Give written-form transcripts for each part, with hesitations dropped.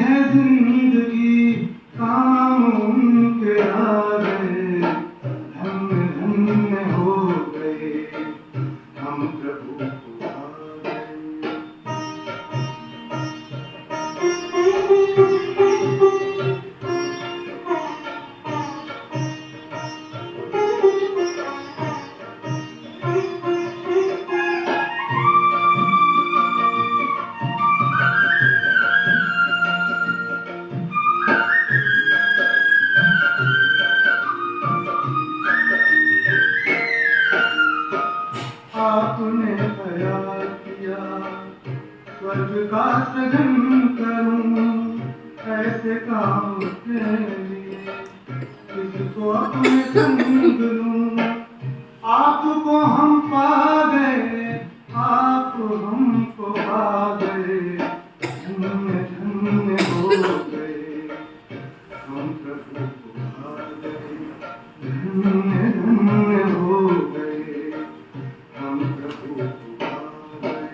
है जिंदगी काम उनके आ गए, धन्य धन्य हो गए हम प्रभु को पा गए। आपने ख्याल किया स्वर्ग का सृजन करूं, ऐसे काम के लिए किसको अपने संग लूं। आपको हम पा गए, आप हमको पा गए, धन्य धन्य हो गए हम प्रभु को पा गए, धन्य धन्य हो गए हम प्रभु को पा गए।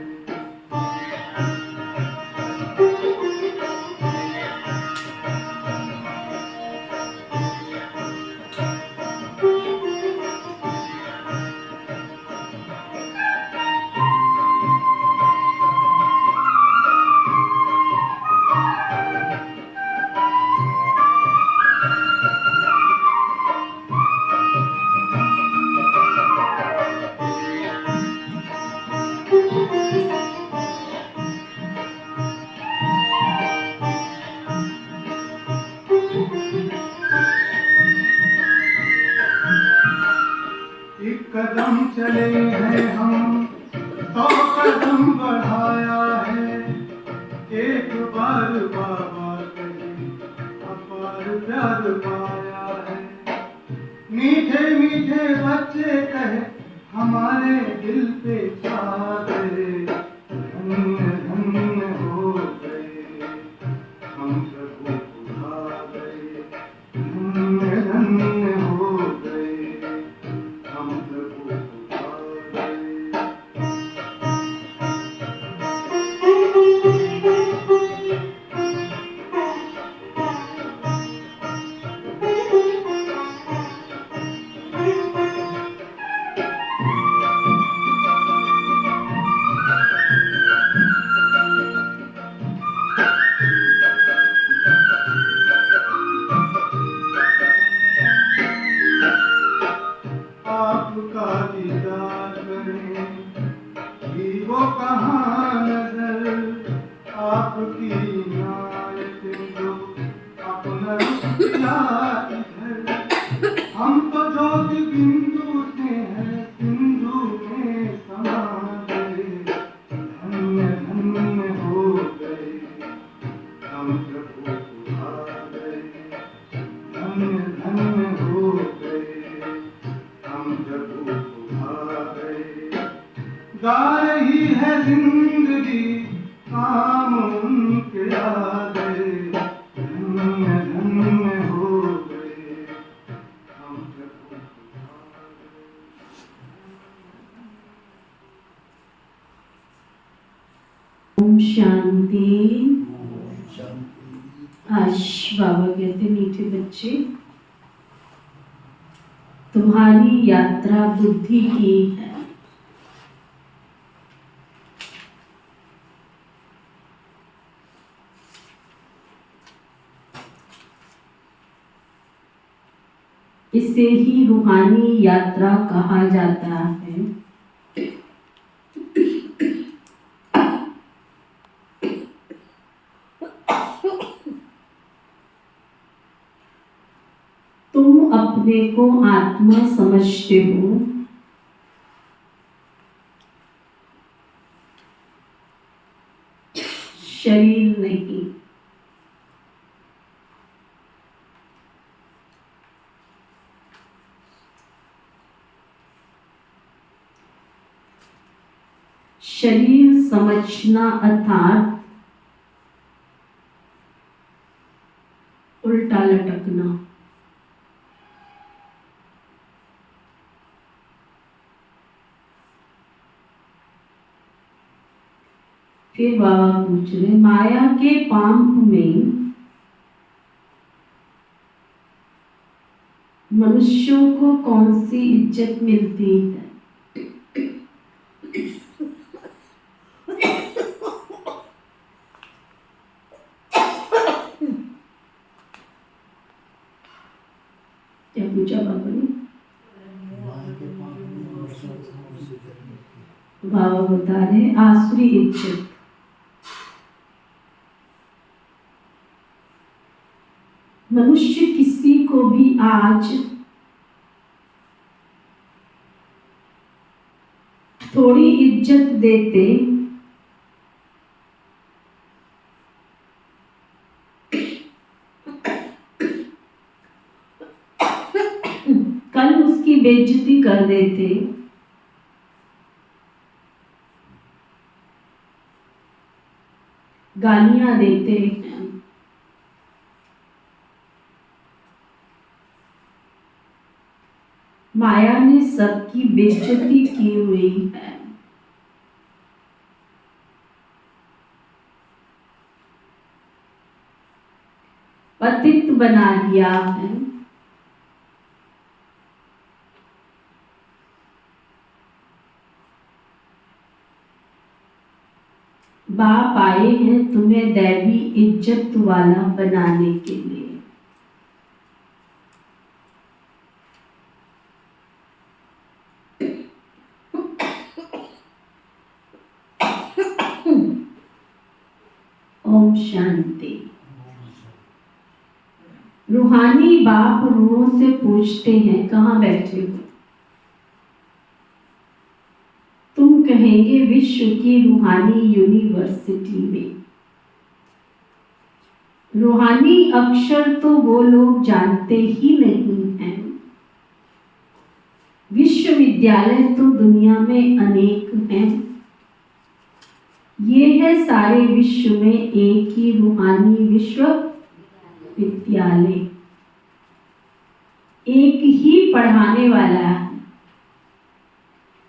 एक कदम चले हैं हम, 100 कदम बढ़ाया है, एक बार बाबा कहे अपार प्यार पाया है। मीठे मीठे बच्चे कहे हमारे दिल पे छा गए, धन्य धन्य हो गए हम प्रभु को पा गए, धन्य धन्य हो गए हम प्रभु को पा गए। आपका दीदार करें भी वो कहाँ नजर, आपकी इनायत जो अपना रुख किया इधर। हम तो ज्योति बिंदु से हैं सिंधु में समा गए, धन्य धन्य हो गए हम प्रभु को पा गए, धन्य धन्य हो गए हम प्रभु को पा गए। गा रही है जिंदगी काम उनके आ गए, धन्य धन्य हो गए हम प्रभु को पा गए। ओम शांति। आज बाबा कहते मीठे बच्चे, तुम्हारी यात्रा बुद्धि की है, इसे ही रूहानी यात्रा कहा जाता है। तुम अपने को आत्मा समझते हो, शरीर नहीं। शरीर समझना अर्थात उल्टा लटकना। फिर बाबा पूछ रहे, माया के पांव में मनुष्यों को कौन सी इज्जत मिलती है? क्या पूछा बाबा ने? बाबा बता रहे आसुरी इज्जत। मनुष्य किसी को भी आज थोड़ी इज्जत देते कल उसकी बेइज्जती कर देते, गालियां देते हैं। माया ने सबकी बेइज्जती की हुई है। पतित बना दिया है। बाप आए हैं तुम्हें दैवी इज्जत वाला बनाने के लिए। ओम शांति। रूहानी बाप रूहों से पूछते हैं कहाँ बैठे हो? तुम कहेंगे विश्व की रूहानी यूनिवर्सिटी में। रूहानी अक्षर तो वो लोग जानते ही नहीं हैं। विश्वविद्यालय तो दुनिया में अनेक हैं। ये है सारे विश्व में एक ही रूहानी विश्वविद्यालय। एक ही पढ़ाने वाला है।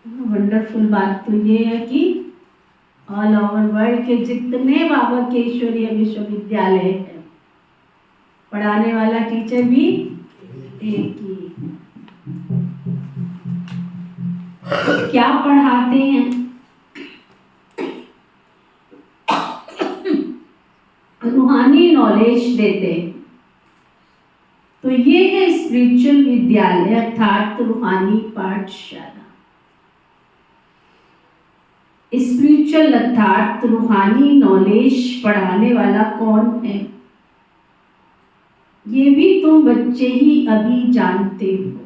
वंडरफुल बात तो ये है कि ऑल ओवर वर्ल्ड के जितने बाबा के ईश्वरीय विश्वविद्यालय है, पढ़ाने वाला टीचर भी एक ही। क्या पढ़ाते हैं? रूहानी नॉलेज देते हैं। तो ये है स्पिरिचुअल विद्यालय अर्थात रूहानी पाठशाला। स्पिरिचुअल अर्थात रूहानी नॉलेज पढ़ाने वाला कौन है? ये भी तुम बच्चे ही अभी जानते हो।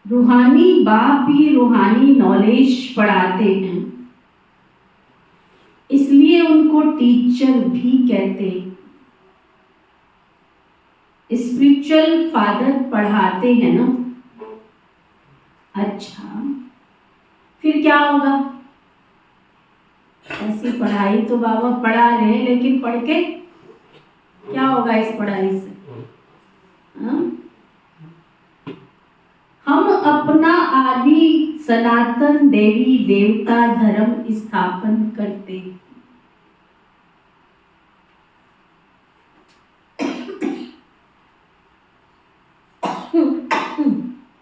रूहानी बाप भी रूहानी नॉलेज पढ़ाते हैं, इसलिए उनको टीचर भी कहते हैं। स्पिरिचुअल फादर पढ़ाते हैं ना। अच्छा, फिर क्या होगा? ऐसी पढ़ाई तो बाबा पढ़ा रहे हैं, लेकिन पढ़ के क्या होगा इस पढ़ाई से? हम अपना आदि सनातन देवी देवता धर्म स्थापन करते हैं।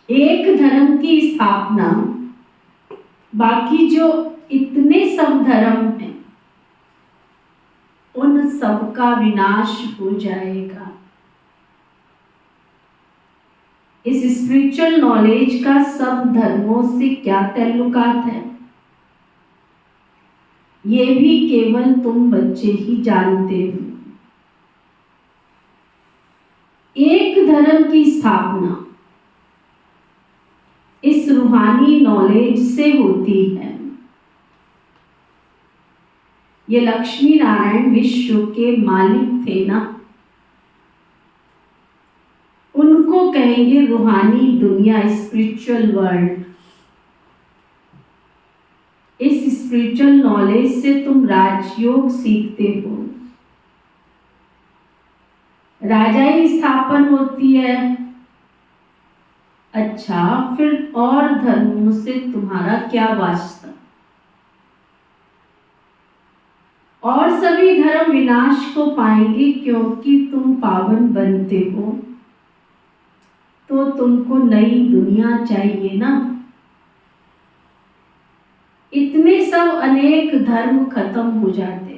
एक धर्म की स्थापना, बाकी जो इतने सब धर्म हैं उन सब का विनाश हो जाएगा। इस स्पिरिचुअल नॉलेज का सब धर्मों से क्या ताल्लुकात है, ये भी केवल तुम बच्चे ही जानते हो। एक धर्म की स्थापना इस रूहानी नॉलेज से होती है। ये लक्ष्मी नारायण विश्व के मालिक थे ना, उनको कहेंगे रूहानी दुनिया, स्पिरिचुअल वर्ल्ड। इस स्पिरिचुअल नॉलेज से तुम राजयोग सीखते हो। राजाई स्थापन होती है। अच्छा, फिर और धर्मों से तुम्हारा क्या वास्ता? और सभी धर्म विनाश को पाएंगे, क्योंकि तुम पावन बनते हो तो तुमको नई दुनिया चाहिए ना। इतने सब अनेक धर्म खत्म हो जाते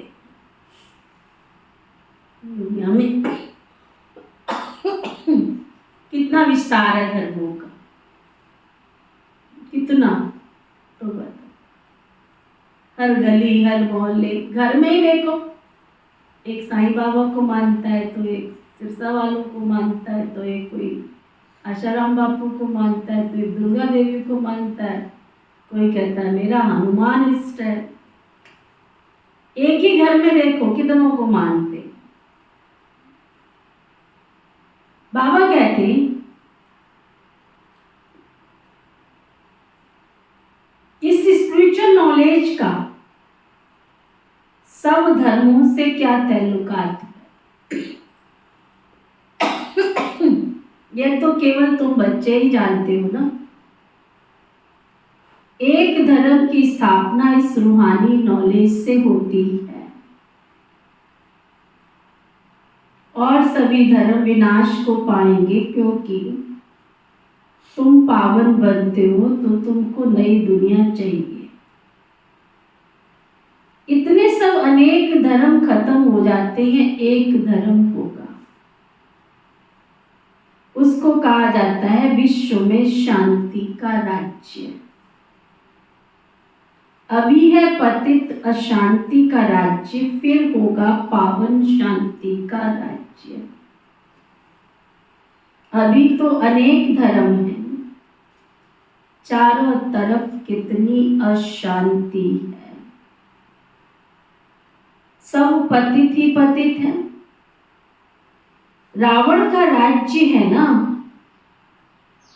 दुनिया में। कितना विस्तार है धर्मों का, कितना, तो बताओ। हर गली, हर मोहल्ले, घर में ही देखो, एक साईं बाबा को मानता है तो एक सिरसा वालों को मानता है, तो एक कोई आशाराम बापू को मानता है, तो एक दुर्गा देवी को मानता है, कोई कहता है मेरा हनुमान इष्ट है। एक ही घर में देखो कितनों को मानते। बाबा कहते इस स्पिरिचुअल नॉलेज का सब धर्मों से क्या ताल्लुकात है? ये तो केवल तुम बच्चे ही जानते हो ना। एक धर्म की स्थापना इस रूहानी नॉलेज से होती है, और सभी धर्म विनाश को पाएंगे, क्योंकि तुम पावन बनते हो तो तुमको नई दुनिया चाहिए। इतने सब अनेक धर्म खत्म हो जाते हैं, एक धर्म होगा, उसको कहा जाता है विश्व में शांति का राज्य। अभी है पतित अशांति का राज्य, फिर होगा पावन शांति का राज्य। अभी तो अनेक धर्म हैं, चारों तरफ कितनी अशांति है, सब पतित ही पतित है। रावण का राज्य है ना,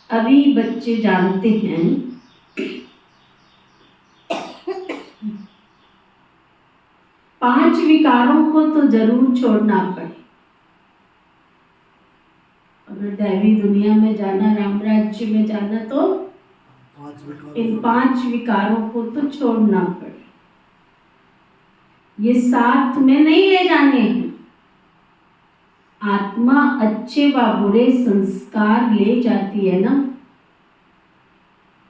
अभी बच्चे जानते हैं। 5 विकारों को तो जरूर छोड़ना पड़े। अगर दैवी दुनिया में जाना, राम राज्य में जाना, तो इन 5 विकारों को तो छोड़ना पड़े। ये साथ में नहीं ले जाने हैं। आत्मा अच्छे व बुरे संस्कार ले जाती है ना।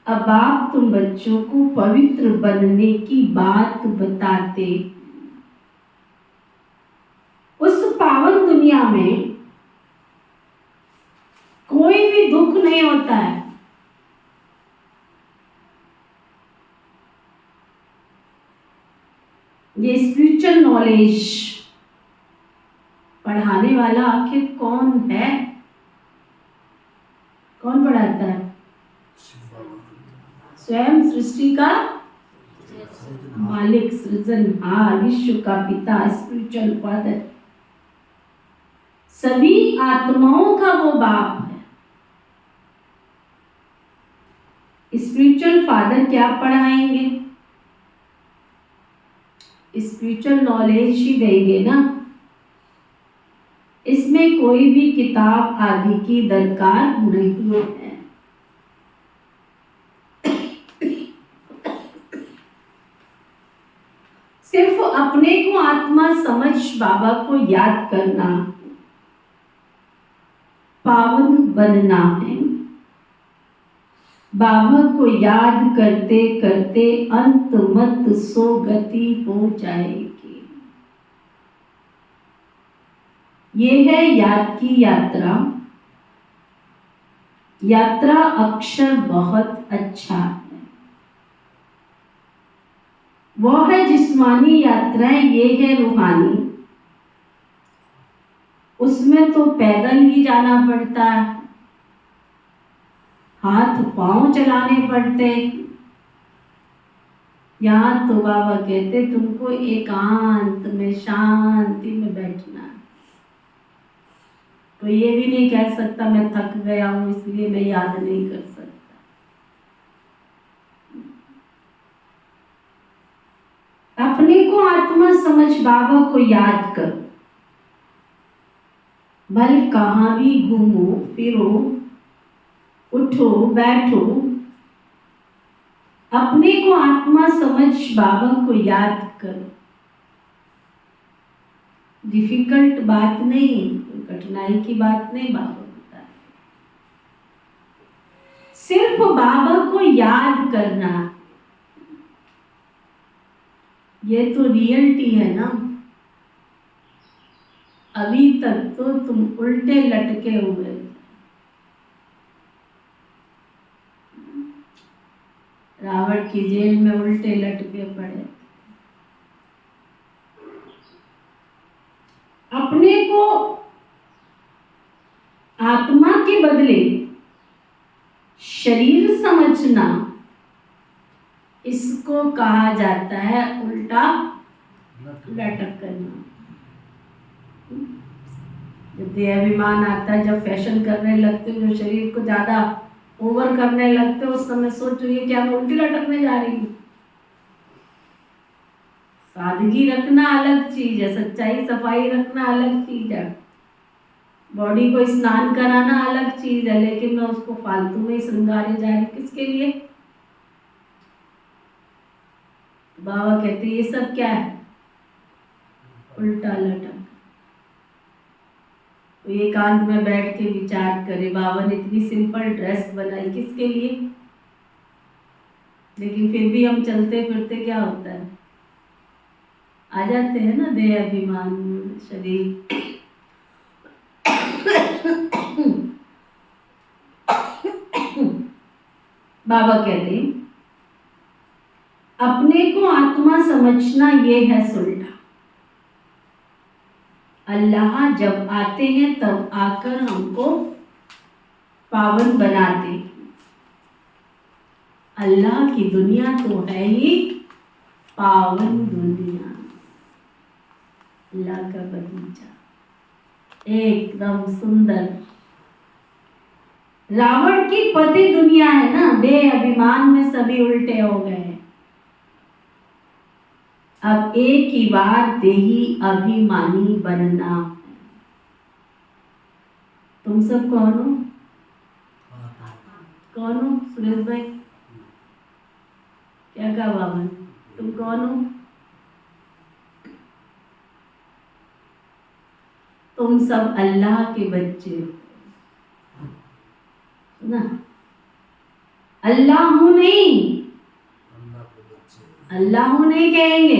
अब आप तुम बच्चों को पवित्र बनने की बात बताते। उस पावन दुनिया में कोई भी दुख नहीं होता है। ये स्पिरिचुअल नॉलेज पढ़ाने वाला आखिर कौन है? कौन पढ़ाता है? स्वयं सृष्टि का मालिक, सृजनहार, विश्व का पिता, स्पिरिचुअल फादर, सभी आत्माओं का वो बाप है। स्पिरिचुअल फादर क्या पढ़ाएंगे? स्पिरिचुअल नॉलेज ही देंगे ना। इसमें कोई भी किताब आदि की दरकार नहीं है। सिर्फ अपने को आत्मा समझ बाबा को याद करना, पावन बनना है। बाबा को याद करते करते अंत मत सो गति हो जाएगी। ये है याद की यात्रा। यात्रा अक्षर बहुत अच्छा है। वो है जिस्मानी यात्राएं, ये है रूहानी। उसमें तो पैदल ही जाना पड़ता है, हाथ पांव चलाने पड़ते। यहाँ तो बाबा कहते तुमको एकांत में शांति में बैठना है। तो ये भी नहीं कह सकता मैं थक गया हूं इसलिए मैं याद नहीं कर सकता। अपने को आत्मा समझ बाबा को याद करो। भले कहाँ भी घूमो फिरो, उठो बैठो, अपने को आत्मा समझ बाबा को याद करो। डिफिकल्ट बात नहीं, कोई कठिनाई की बात नहीं। बाबा बता रहे, सिर्फ बाबा को याद करना, ये तो रियलिटी है ना। अभी तक तो तुम उल्टे लटके हुए थे। रावण की जेल में उल्टे लटके पड़े। अपने को आत्मा के बदले शरीर समझना, इसको कहा जाता है उल्टा लटक करना। जब देहाभिमान आता है, जब फैशन करने लगते हो, जो शरीर को ज्यादा ओवर करने लगते हो, उस समय सोचो ये क्या मैं उल्टी लटकने जा रही हूँ। सादगी रखना अलग चीज है, सच्चाई सफाई रखना अलग चीज है, बॉडी को स्नान कराना अलग चीज है, लेकिन मैं उसको फालतू में श्रृंगारे जा रही, किसके लिए? बाबा कहते ये सब क्या है? उल्टा लटक। तो एकांत में बैठ के विचार करे, बाबा ने इतनी सिंपल ड्रेस बनाई किसके लिए? लेकिन फिर भी हम चलते फिरते क्या होता है, आ जाते हैं ना देह अभिमान शरीर। बाबा कहते हैं अपने को आत्मा समझना ये है सुलटा। अल्लाह जब आते हैं तब आकर हमको पावन बनाते हैं। अल्लाह की दुनिया तो है ही पावन दुनिया, अल्लाह का बगीचा एकदम सुंदर। रावण की पति दुनिया है ना, देह अभिमान में सभी उल्टे हो गए। अब एक ही बार देही अभिमानी बनना। तुम सब कौन हो? कौन हो सुरेश भाई? क्या कहा बाबा? तुम कौन हो? तुम सब अल्लाह के बच्चे हो ना। अल्लाह हूं नहीं, अल्लाह हूं नहीं कहेंगे,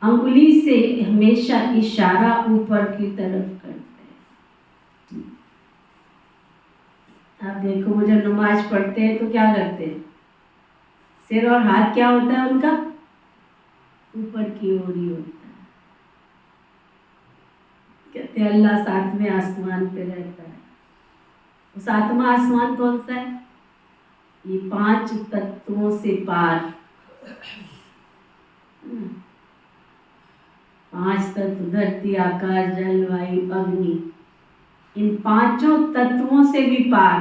अंगुली से हमेशा इशारा ऊपर की तरफ करते हैं। आप देखो वो जब नमाज पढ़ते हैं तो क्या करते हैं, सिर और हाथ क्या होता है उनका? ऊपर की ओर ही होता है। कहते हैं अल्लाह सातवें आसमान पे रहता है। वो सातवां आसमान कौन सा है? ये 5 तत्वों से पार। 5 तत्व, धरती आकाश जल वायु अग्नि, इन 5 तत्वों से भी पार।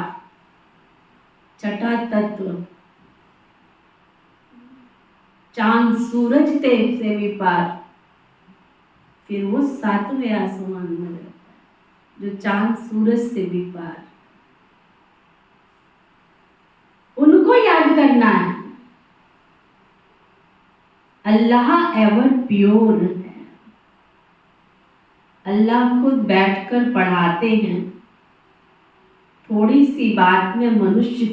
छठा तत्व चांद सूरज तेज से भी पार। फिर वो 7वें आसमान में रहता है जो चांद सूरज से भी पार। उनको याद करना है। अल्लाह एवर प्योर है। अल्लाह खुद बैठकर पढ़ाते हैं। थोड़ी सी बात में मनुष्य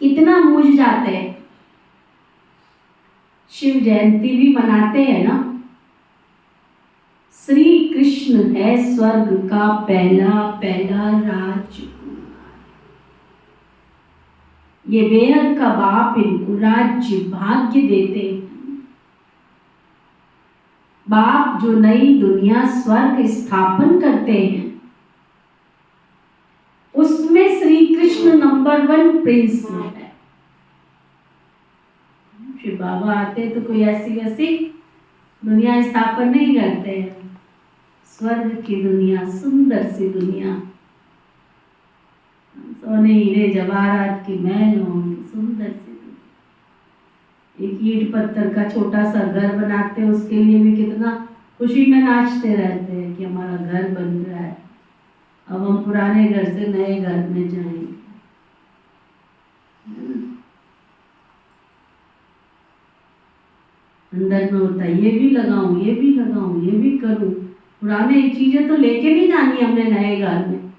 कितना मूझ जाते हैं। शिव जयंती भी मनाते हैं ना। श्री कृष्ण है स्वर्ग का पहला पहला राजकुमार। ये बेहद का बाप इनको राज्य भाग्य देते हैं। बाप जो नई दुनिया स्वर्ग स्थापन करते हैं, उसमें श्री कृष्ण नंबर 1 प्रिंस है। श्री बाबा आते तो कोई ऐसी वैसी दुनिया स्थापन नहीं करते हैं। स्वर्ग की दुनिया, सुंदर सी दुनिया, सोने हीरे जवाहरात की महलों की सुंदर सी दुनिया। एक ईंट पत्थर का छोटा सा घर बनाते हैं, उसके लिए भी कितना खुशी में नाचते रहते हैं कि हमारा घर बन रहा है, अब हम पुराने घर से नए घर में जाएंगे। अंदर में होता है ये भी लगाऊं, ये भी लगाऊं, ये भी करूं। पुराने चीजें तो लेके नहीं जानी हमने नए घर में,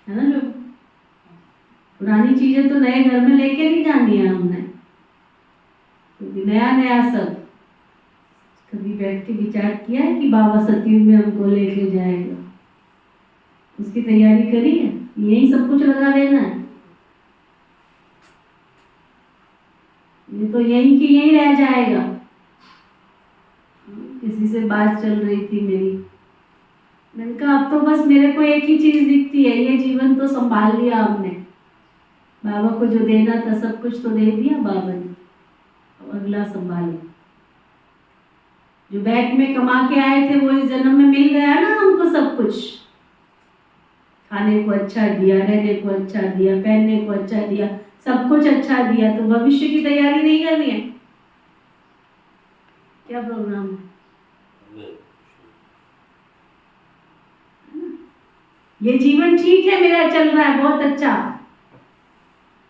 है ना लोग। पुरानी चीजें तो नए घर में लेके नहीं जानी है हमने, क्योंकि नया नया सब। कभी बैठ के विचार किया है कि बाबा सतयुग में हमको लेके जाएगा? उसकी तैयारी करी है? यही सब कुछ लगा देना है? ये तो यहीं की यहीं रह जाएगा। किसी से बात चल रही थी मेरी, मैंने कहा अब तो बस मेरे को एक ही चीज दिखती है, ये जीवन तो संभाल लिया हमने, बाबा को जो देना था सब कुछ तो दे दिया बाबा ने, अब अगला संभालो। जो बैंक में कमा के आए थे वो इस जन्म में मिल गया ना हमको सब कुछ। खाने को अच्छा दिया, रहने को अच्छा दिया, पहनने को अच्छा दिया, सब कुछ अच्छा दिया, तो भविष्य की तैयारी नहीं करनी है? क्या प्रोग्राम है? ये जीवन ठीक है, मेरा चल रहा है बहुत अच्छा।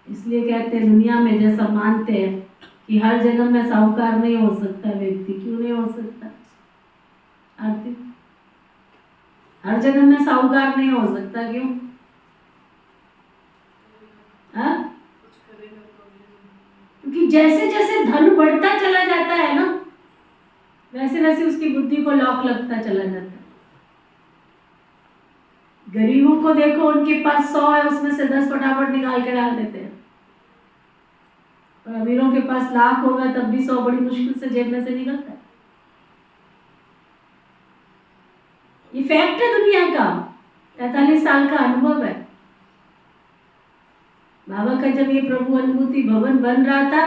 इसलिए कहते हैं दुनिया में जैसा मानते हैं कि हर जन्म में साहूकार नहीं हो सकता व्यक्ति, क्यों नहीं हो सकता आरती? हर जन्म में साहूकार नहीं हो सकता, क्यों? क्योंकि जैसे जैसे धन बढ़ता चला जाता है ना, वैसे वैसे उसकी बुद्धि को लॉक लगता चला जाता है। गरीबों को देखो, उनके पास 100 है, उसमें से 10 फटाफट निकाल के डाल देते हैं, और अमीरों के पास लाख होगा तब भी 100 बड़ी मुश्किल से जेब में से निकलता है। ये फैक्ट है दुनिया का, 43 साल का अनुभव है। बाबा का जब ये प्रभु अनुभूति भवन बन रहा था,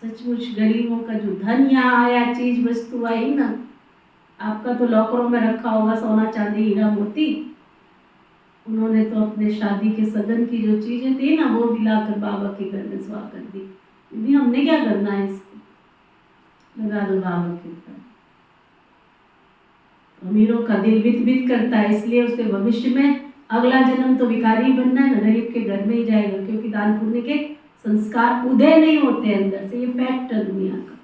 सचमुच गरीबों का जो धन यहाँ आया, चीज वस्तु आई ना, आपका तो लॉकरों में रखा होगा सोना चांदी हीरा मोती, उन्होंने तो अपने शादी के सगन की जो चीजें थी ना वो दिलाकर बाबा के घर में सुहा कर दी। दीदी हमने क्या करना है, इसको लगा दो बाबा के घर। अमीरों का दिल वित वित करता है, इसलिए उसके भविष्य में अगला जन्म तो भिखारी बनना है ना, गरीब के घर में ही जाएगा, क्योंकि दान पुण्य के संस्कार उदय नहीं होते अंदर से। ये फैक्ट है दुनिया का।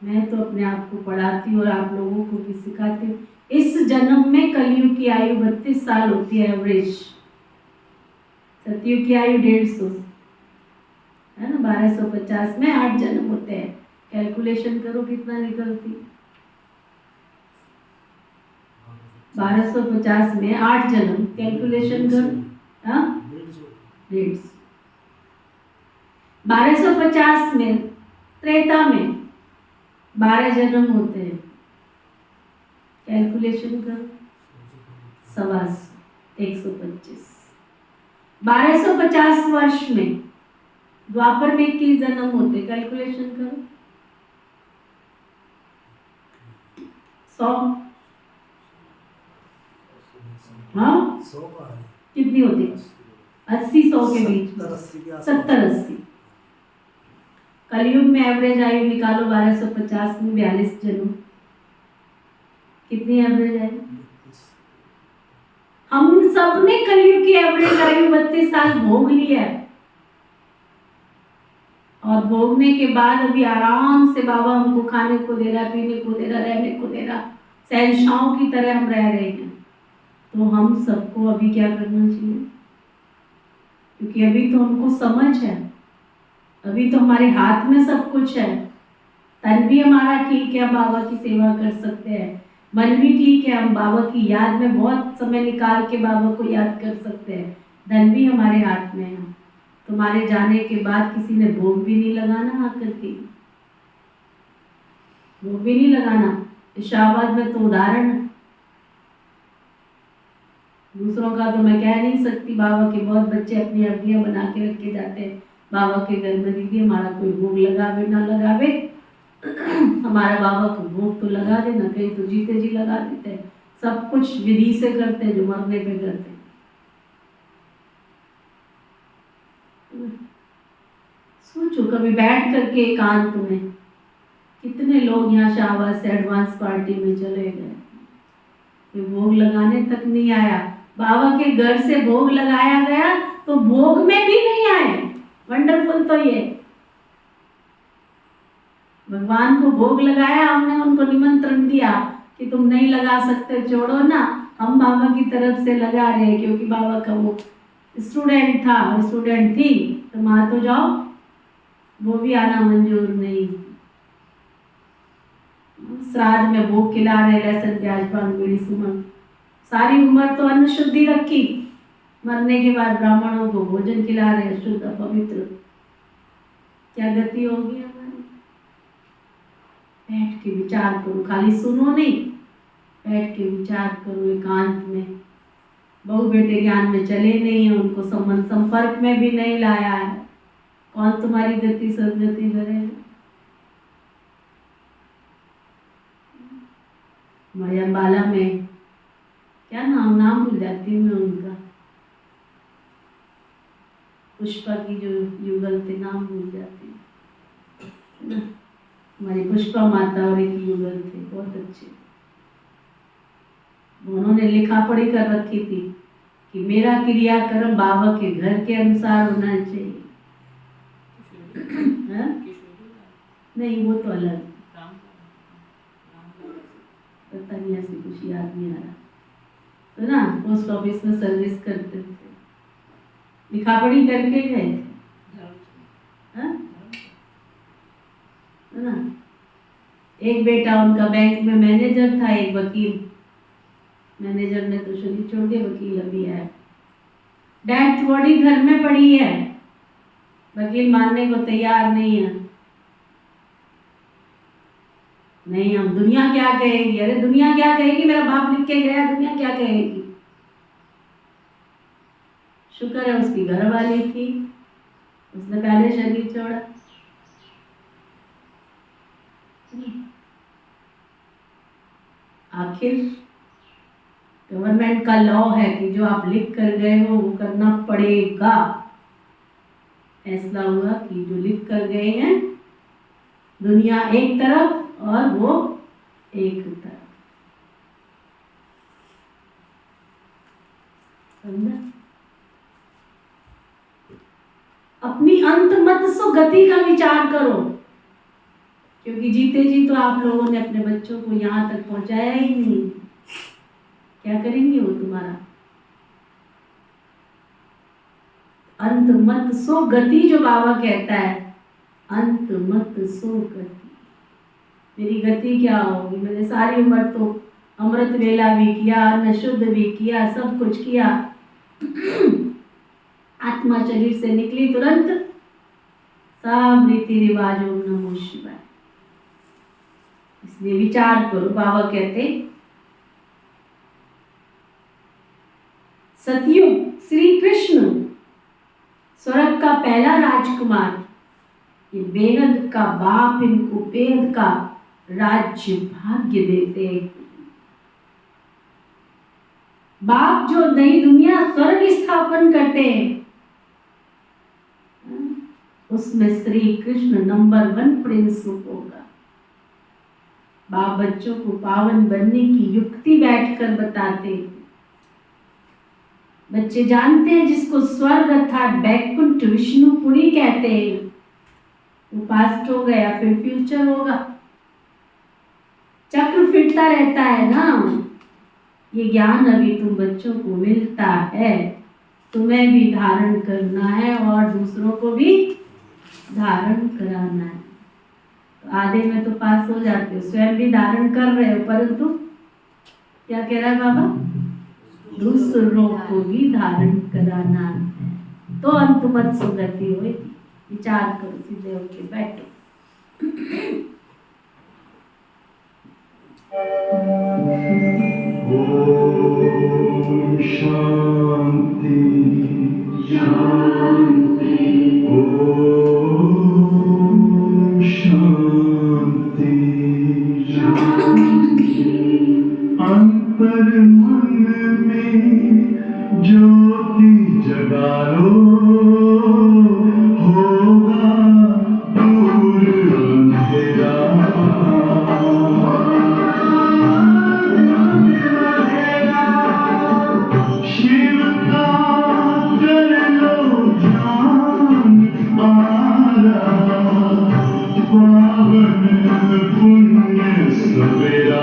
मैं तो अपने आप को पढ़ाती हूँ और आप लोगों को भी सिखाती हूँ। इस जन्म में कलयुग की आयु 32 साल होती है एवरेज, सतयुग की आयु 150 है ना। 1250 में 8 जन्म होते हैं, कैलकुलेशन करो कितना निकलती। 1250 में 8 जन्म, कैलकुलेशन करो। हाँ 150। 1250 में त्रेता में 12 जन्म होते हैं, कैलकुलेशन करो 125। 1250 वर्ष में द्वापर में 21 जन्म होते, कैलकुलेशन करो 100। हाँ कितनी होती? 80-100 के बीच, 70-80। कलयुग में एवरेज आयु निकालो 1250 में 42 जन्म, कितनी एवरेज आयु? हम सब ने कलयुग की एवरेज आयु 32 साल भोग ली है, और भोगने के बाद अभी आराम से बाबा हमको खाने को दे रहा, पीने को दे रहा, रहने को दे रहा, शहंशाहों की तरह हम रह रहे हैं। तो हम सबको अभी क्या करना चाहिए? क्योंकि अभी तो हमको समझ है, अभी तो हमारे हाथ में सब कुछ है। तन भी हमारा ठीक है, बाबा की सेवा कर सकते हैं, मन भी ठीक है, हम बाबा की याद में बहुत समय निकाल के बाबा को याद कर सकते हैं, धन भी हमारे हाथ में है। तुम्हारे जाने के बाद किसी ने भोग भी नहीं लगाना, आकर के भोग भी नहीं लगाना। शाहबाद में तो उदाहरण है, दूसरों का तो मैं कह नहीं सकती। बाबा के बहुत बच्चे अपनी अड्डियाँ बना के रख के जाते हैं बाबा के घर में, दीदी हमारा कोई भोग लगावे ना लगावे, हमारा बाबा को भोग तो लगा देना। कहीं तो जीते जी लगा देते हैं, सब कुछ विधि से करते हैं जो मरने पे करते हैं। सोचो कभी बैठ करके एकांत में, कितने लोग यहाँ शाहबाद से एडवांस पार्टी में चले गए, भोग लगाने तक नहीं आया। बाबा के घर से भोग लगाया गया तो भोग में भी नहीं आए। वंडरफुल तो ये भगवान को भोग लगाया, हमने उनको निमंत्रण दिया कि तुम नहीं लगा सकते छोड़ो ना, हम बाबा की तरफ से लगा रहे हैं, क्योंकि बाबा का वो स्टूडेंट था और स्टूडेंट थी, तो माँ तो जाओ, वो भी आना मंजूर नहीं। श्राद्ध में भोग खिला रहे, लहसुन प्याज पान बीड़ी सुमन, सारी उम्र तो अन्न शुद्धि रखी, मरने के बाद ब्राह्मणों को भोजन खिला रहे, शुद्ध पवित्र। क्या गति होगी हमारी? बैठ के विचार करो, खाली सुनो नहीं, बैठ के विचार करो एकांत में। बहु बेटे ज्ञान में चले नहीं है, उनको संबंध संपर्क में भी नहीं लाया है, कौन तुम्हारी गति सदगति करेगा? मायाबाला में क्या नाम भूल जाती हूँ मैं उनका, पुष्पा की जो युगल थे, नाम भूल जाती हूँ। हमारी पुष्पा माता और एक युगल थे, बहुत अच्छे। उन्होंने लिखा पढ़ी कर रखी थी कि मेरा क्रियाक्रम बाबा के घर के अनुसार होना चाहिए। नहीं, वो तो अलग, पता नहीं, ऐसी कुछ याद नहीं आ रहा। तो ना पोस्ट ऑफिस में सर्विस करते थे, लिखा पढ़ी करके गए थे, है ना। एक बेटा उनका बैंक में मैनेजर था, एक वकील। मैनेजर ने तो शरीर छोड़ दिया, वकील अभी है। डेथ बॉडी घर में पड़ी है, वकील मानने को तैयार नहीं है। नहीं, हम दुनिया क्या कहेगी? अरे दुनिया क्या कहेगी, मेरा बाप लिख के गया, दुनिया क्या कहेगी? शुक्र है उसकी घर वाली थी, उसने पहले शरीर छोड़ा। आखिर गवर्नमेंट का लॉ है कि जो आप लिख कर गए हो वो करना पड़ेगा। फैसला हुआ कि जो लिख कर गए हैं, दुनिया एक तरफ और वो एक तरफ। समझा? अपनी अंत मत सो गति का विचार करो, क्योंकि जीते जी तो आप लोगों ने अपने बच्चों को यहाँ तक पहुंचाया ही नहीं। क्या करेंगे वो तुम्हारा? अंत मत सो गति, जो बाबा कहता है, अंत मत सो गति। मेरी गति क्या होगी? मैंने सारी उम्र तो अमृत वेला भी किया, अन्न शुद्ध भी किया, सब कुछ किया। आत्मा शरीर से निकली तुरंत सब रीति रिवाज, ओम नमो शिवाय। इसलिए विचार करो। बाबा कहते सतयुग श्री कृष्ण स्वर्ग का पहला राजकुमार, ये बेहद का बाप इनको बेहद का राज्य भाग्य देते हैं। बाप जो नई दुनिया स्वर्ग स्थापन करते हैं, उसमें श्री कृष्ण नंबर 1 प्रिंस होगा। बाप बच्चों को पावन बनने की युक्ति बैठकर बताते हैं। बच्चे जानते हैं जिसको स्वर्ग अर्थात बैकुंठ विष्णुपुरी कहते हैं, वो पास्ट हो गया, फिर फ्यूचर होगा। चक्र फिरता रहता है ना। ये ज्ञान अभी तुम बच्चों को मिलता है, तुम्हें भी धारण करना है और दूसरों को भी धारण कराना है। तो आधे में तो पास हो जाते हो, स्वयं भी धारण कर रहे हो, परंतु क्या कह रहा है बाबा? दूसरों को भी धारण कराना है। तो अंतमत सुगति होगी। विचार करो, सीधे होके बैठो। ओम शांति शांति, ओम शांति शांति। अंतर मन में ज्योति जगा लो, होगा दूर अंधेरा। शिव का कर लो ध्यान, पुण्य सवेरा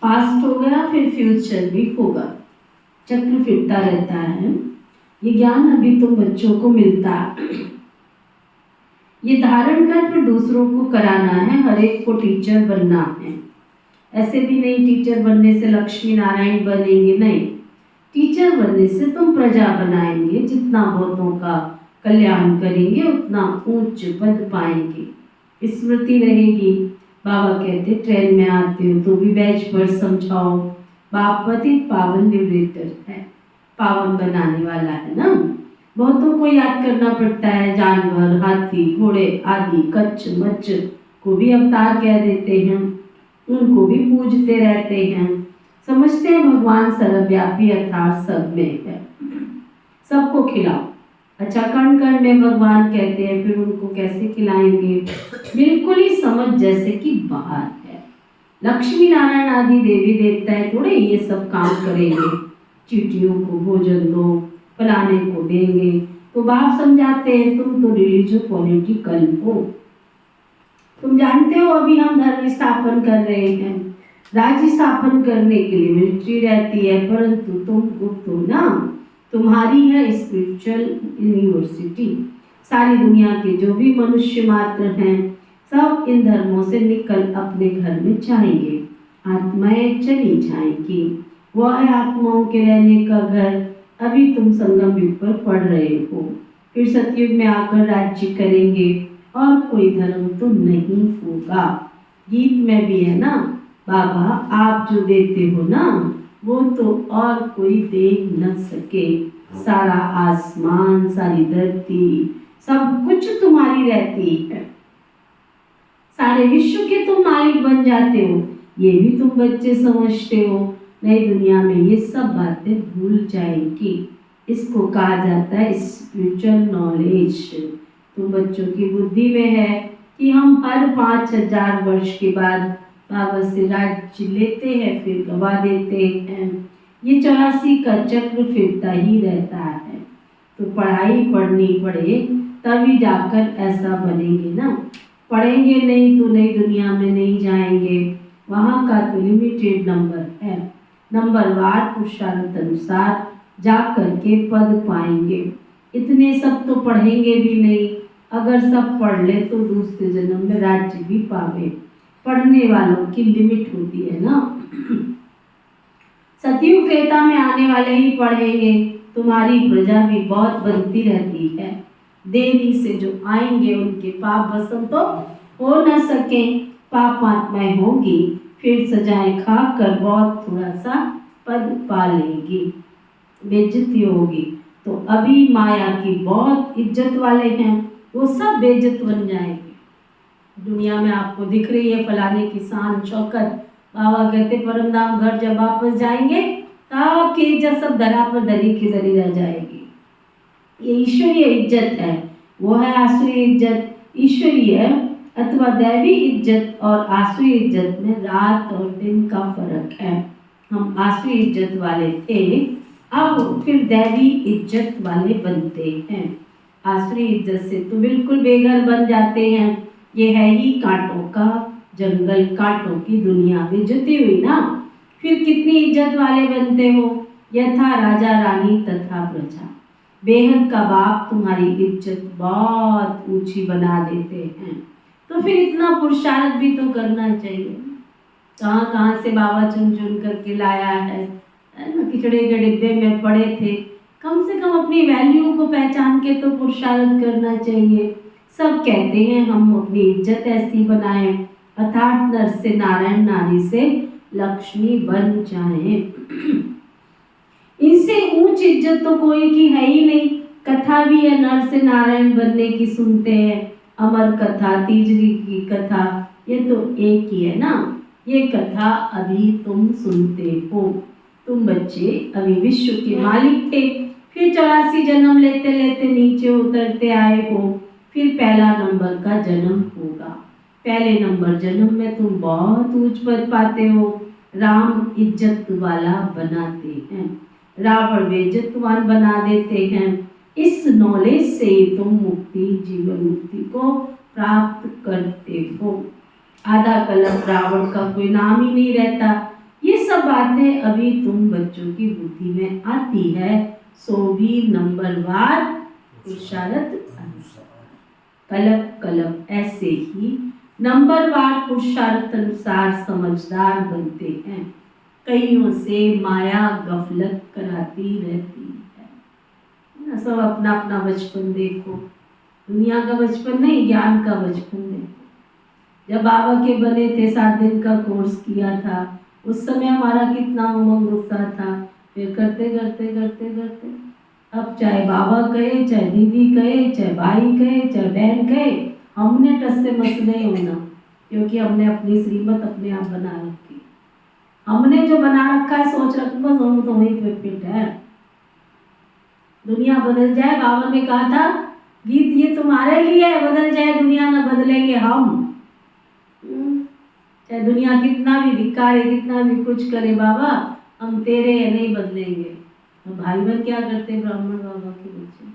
पास्ट हो गया, फिर फ्यूचर भी होगा, चक्र फिरता रहता है। ये ज्ञान अभी तो बच्चों को मिलता है, ये धारण कर फिर दूसरों को कराना है, हर एक को टीचर बनना है। ऐसे भी नहीं टीचर बनने से लक्ष्मी नारायण बनेंगे, नहीं, टीचर बनने से तुम प्रजा बनाएंगे, जितना बहुतों का कल्याण करेंगे उतना ऊंच पद पाएंगे। स्मृति रहेगी। बाबा कहते ट्रेन में आते हो तो भी बैच पर समझाओ, बाप पतित पावन लिबरेटर है, पावन बनाने वाला है ना। बहुतों को याद करना पड़ता है, जानवर, हाथी, घोड़े आदि कच्छ मच्छ को भी अवतार कह देते हैं, उनको भी पूजते रहते हैं। समझते हैं भगवान सर्वव्यापी अर्थात सब में है, सबको खिलाओ। अच्छा, कण कण में भगवान कहते हैं, फिर उनको कैसे खिलाएंगे? बिल्कुल ही समझ जैसे कि बाहर है। लक्ष्मी नारायण आदि देवी देवताएं थोड़े ये सब काम करेंगे, चींटियों को भोजन दो, फलाने को देंगे। तो बाप समझाते हैं तुम तो रिलीजियो पॉलिटिकल हो, तुम जानते हो अभी हम धर्म स्थापन कर रहे हैं, राज्य स्थापन करने के लिए मिलिट्री रहती है, परंतु तुम गुप्त हो ना, तुम्हारी है स्पिरिचुअल यूनिवर्सिटी। सारी दुनिया के जो भी मनुष्य मात्र हैं सब इन धर्मों से निकल अपने घर में जाएंगे, आत्माएं चली जाएंगी। वह है आत्माओं के रहने का घर। अभी तुम संगम युग पर पढ़ रहे हो, फिर सतयुग में आकर राज्य करेंगे और कोई धर्म तो नहीं होगा। गीत में भी है ना, बाबा आप जो देते हो ना वो तो और कोई दे न सके। सारा आसमान, सारी धरती, सब कुछ तुम्हारी रहती है, सारे विश्व के तुम मालिक बन जाते हो। ये भी तुम बच्चे समझते हो, नई दुनिया में ये सब बातें भूल जाएंगी। इसको कहा जाता है स्पिरिचुअल नॉलेज। तुम बच्चों की बुद्धि में है कि हम हर 5000 वर्ष के बाद बाबा से राज्य लेते हैं, फिर गवा देते हैं। ये 84 का चक्र फिरता ही रहता है। तो पढ़ाई पढ़नी पड़े तभी जाकर ऐसा बनेंगे ना, पढ़ेंगे नहीं तो नई दुनिया में नहीं जाएंगे। वहाँ का तो लिमिटेड नंबर है, नंबरवार पुरुषार्थ अनुसार जा करके पद पाएंगे। इतने सब तो पढ़ेंगे भी नहीं, अगर सब पढ़ ले तो दूसरे जन्म में राज्य भी पावे। पढ़ने वालों की लिमिट होती है ना। सतयुग त्रेता में आने वाले ही पढ़ेंगे, तुम्हारी प्रजा भी बहुत बनती रहती है। देरी से जो आएंगे उनके पाप भस्म तो हो न सके, पाप आत्माएं होंगी, फिर सजाएं खाकर बहुत थोड़ा सा पद पा लेगी, बेइज्जती होगी। तो अभी माया की बहुत इज्जत वाले हैं, वो सब बेइज्जत बन जाएंगे। दुनिया में आपको दिख रही है फलाने की शान शौकत, बाबा कहते परमधाम घर जब वापस जाएंगे तब आपकी इज्जत सब धरा पर धरी की धरी रह जाएगी। ये ईश्वरीय इज्जत है, वो है आसुरी इज्जत। ईश्वरीय अथवा दैवी इज्जत और आसुरी इज्जत में रात और दिन का फर्क है। हम आसुरी इज्जत वाले थे, अब फिर दैवी इज्जत वाले बनते हैं। आसुरी इज्जत से तो बिल्कुल बेघर बन जाते हैं। ये है ही कांटों का जंगल, कांटों की दुनिया में जुती हुई ना, फिर कितनी इज्जत वाले बनते हो। यथा राजा रानी तथा प्रजा, बेहद का बाप तुम्हारी इज्जत बहुत ऊंची बना देते हैं। तो फिर इतना पुरुषार्थ भी तो करना चाहिए। कहाँ कहाँ से बाबा चुन चुन करके लाया है ना, खिचड़े के डिब्बे में पड़े थे। कम से कम अपनी वैल्यू को पहचान के तो पुरुषार्थ करना चाहिए। सब कहते हैं हम अपनी इज्जत ऐसी बनाएं, अर्थात नर से नारायण, नारी से लक्ष्मी बन जाएं। इनसे ऊंच इज्जत तो कोई की है ही नहीं। कथा भी है नर से नारायण बनने की, सुनते हैं अमर कथा, तीजरी की कथा, ये तो एक ही है ना। ये कथा अभी तुम सुनते हो। तुम बच्चे अभी विश्व के मालिक थे, फिर 84 जन्म लेते लेते नीचे उतरते आए हो, फिर पहला नंबर का जन्म होगा। पहले नंबर जन्म में तुम बहुत ऊंच पद पाते हो। राम इज्जत वाला बनाते हैं, रावण बेइज्जतवान बना देते हैं। इस नॉलेज से तुम मुक्ति, जीवन मुक्ति को प्राप्त करते हो। आधा कलम रावण का कोई नाम ही नहीं रहता। ये सब बातें अभी तुम बच्चों की बुद्धि में आती है, सो भी नंबरवार पुरुषार्थ अनुसार कलब कलब ऐसे ही नंबरवार पुरुषार्थ अनुसार समझदार बनते हैं। कईयों से माया गफलत कराती रहती है। सब अपना अपना बचपन देखो, दुनिया का बचपन नहीं, ज्ञान का बचपन देखो। जब बाबा के बने थे 7 दिन का कोर्स किया था, उस समय हमारा कितना उमंग उत्साह था। फिर करते करते करते करते अब चाहे बाबा कहे, चाहे दीदी कहे, चाहे भाई कहे, चाहे बहन कहे, हमने टस से मस नहीं होना, क्योंकि हमने अपनी श्रीमत अपने आप बना रखी। हमने जो बना रखा है, सोच रखा बस हम तो वहीं पे फिट है। दुनिया बदल जाए, बाबा ने कहा था गीत ये तुम्हारे लिए है, बदल जाए दुनिया ना बदलेंगे हम। चाहे दुनिया कितना भी धिक्कारे, कितना भी कुछ करे, बाबा हम तेरे हैं, नहीं बदलेंगे। तो भाई बहन क्या करते ब्राह्मण बाबा के बच्चे,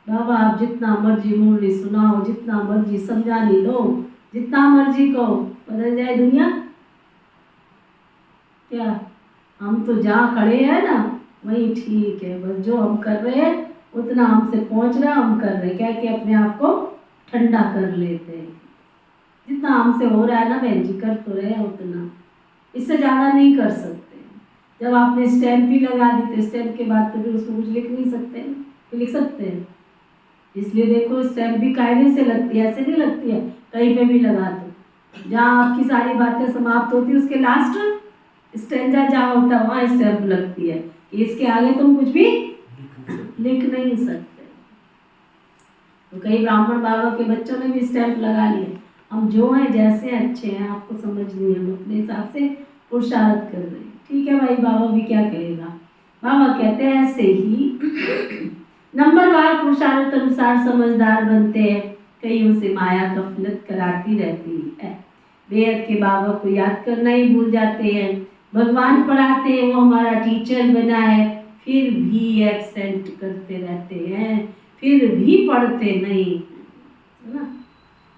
बाबा आप जितना मर्जी मुरली सुनाओ, जितना मर्जी समझानी दो, जितना मर्जी कहो, बदल जाए दुनिया क्या? हम तो जहाँ खड़े हैं ना वही ठीक है, बस जो हम कर रहे हैं उतना हमसे पहुँच रहा, हम कर रहे हैं क्या कि अपने आप को ठंडा कर लेते हैं। जितना हमसे हो रहा है ना बहन जी, कर तो रहे हैं उतना, इससे ज़्यादा नहीं कर सकते। जब आपने स्टैम्प भी लगा दी तो स्टैम्प के बाद तो फिर उसमें कुछ लिख नहीं सकते, कि लिख सकते हैं? इसलिए देखो स्टैम्प भी कायदे से लगती है, ऐसे नहीं लगती है कहीं पे भी लगा दो। जहाँ आपकी सारी बातें समाप्त होती है उसके लास्ट स्टैंजा जहाँ होता है वहाँ स्टैम्प लगती है, इसके आगे तुम कुछ भी लिख नहीं सकते। तो कई ब्राह्मण बाबा के बच्चों ने भी स्टैम्प लगा लिए। हम जो हैं जैसे अच्छे हैं, आपको समझ नहीं है, हम अपने हिसाब से पुरुषार्थ कर रहे हैं। ठीक है भाई, बाबा भी क्या कहेगा। बाबा कहते हैं ऐसे ही नंबरवार पुरुषार्थ अनुसार समझदार बनते हैं। कईयों से माया गफलत कराती रहती है। बेहद के बाबा को याद करना ही भूल जाते हैं। भगवान पढ़ाते हैं, वो हमारा टीचर बना है, फिर भी एब्सेंट करते रहते हैं, फिर भी पढ़ते नहीं, है ना।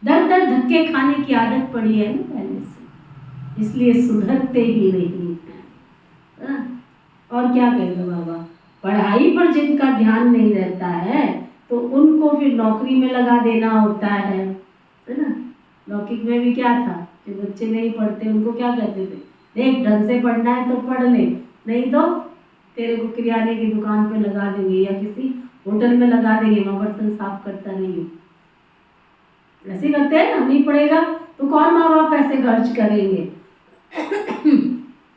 दर दर धक्के खाने की आदत पड़ी है ना पहले से, इसलिए सुधरते ही नहीं है। और क्या कहेगा बाबा, पढ़ाई पर जिनका ध्यान नहीं रहता है तो उनको फिर नौकरी में लगा देना होता है ना। लौकिक में भी क्या था कि बच्चे नहीं पढ़ते, उनको क्या कहते थे, देख ढंग से पढ़ना है तो पढ़ ले, नहीं तो तेरे को किराने की दुकान पे लगा देंगे या किसी होटल में लगा देंगे, वहाँ बर्तन साफ करता नहीं हो। ऐसे करते हैं ना, नहीं पढ़ेगा तो कौन माँ बाप पैसे खर्च करेंगे।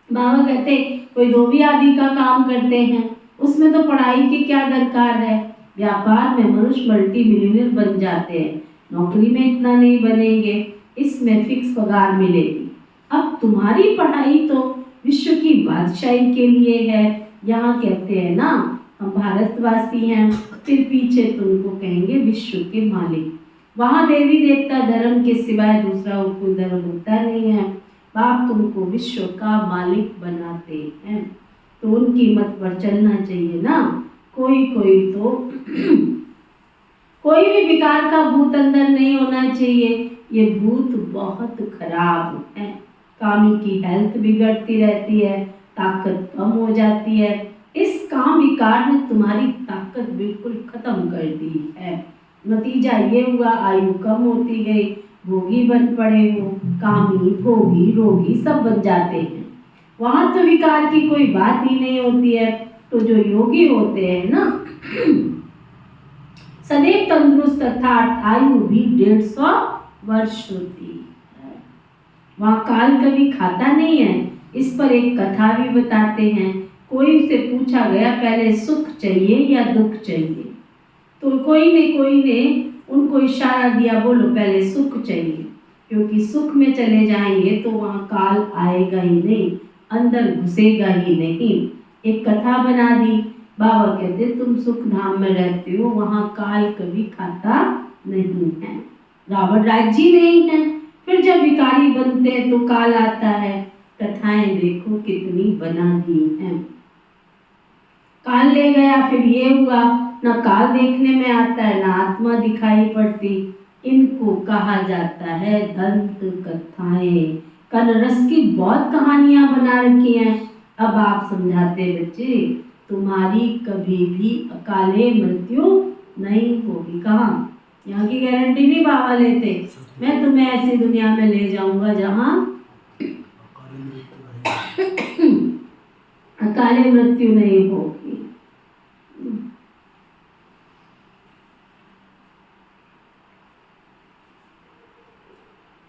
बाबा कहते कोई धोबी आदि का काम करते हैं, उसमें तो पढ़ाई की क्या दरकार है। व्यापार में मनुष्य मल्टी मिलियनर बन जाते हैं, नौकरी में इतना नहीं बनेंगे, इसमें फिक्स पगार मिलेगी। अब तुम्हारी पढ़ाई तो विश्व की बादशाही के लिए है। यहाँ कहते हैं ना हम भारतवासी हैं, फिर पीछे तुमको कहेंगे विश्व के मालिक। वहाँ देवी देवता धर्म के सिवाय दूसरा कोई धर्म होता नहीं है। बाप तुमको विश्व का मालिक बनाते हैं तो उनकी मत पर चलना चाहिए ना। कोई तो कोई भी विकार का भूत अंदर नहीं होना चाहिए। ये भूत बहुत खराब है। कामी की हेल्थ बिगड़ती रहती है, ताकत कम हो जाती है। इस काम विकार ने तुम्हारी ताकत बिल्कुल खत्म कर दी है। नतीजा ये हुआ, आयु कम होती गई, भोगी बन पड़े हो, कामी भोगी रोगी सब बन जाते हैं। वहां तो विकार की कोई बात ही नहीं होती है। तो जो योगी होते हैं ना सदैव तंदुरुस्त अर्थात आयु भी 150 वर्ष होती है। वहाँ काल कभी खाता नहीं है। इस पर एक कथा भी बताते हैं। कोई से पूछा गया पहले सुख चाहिए या दुख चाहिए, तो कोई ने उनको इशारा दिया, बोलो पहले सुख चाहिए, क्योंकि सुख में चले जाएंगे तो वहाँ काल आएगा ही नहीं, अंदर घुसेगा ही नहीं। एक कथा बना दी। बाबा कहते तुम सुख धाम में रहते हो, वहाँ काल कभी खाता नहीं है, रावण राज्य नहीं है। फिर जब भिखारी बनते हैं तो काल आता है। कथाएं देखो कितनी बना दी हैं। काल ले गया, फिर ये हुआ, ना काल देखने में आता है ना आत्मा दिखाई पड़ती। इनको कहा जाता है दंत कथाएं। कलरस की बहुत कहानियां बना रखी हैं। अब आप समझाते बच्चे, तुम्हारी कभी भी अकाले मृत्यु नहीं होगी। कहाँ? यहाँ की गारंटी नहीं बाबा लेते, मैं तुम्हें ऐसी दुनिया में ले जाऊंगा जहाँ अकाले मृत्यु नहीं होगी।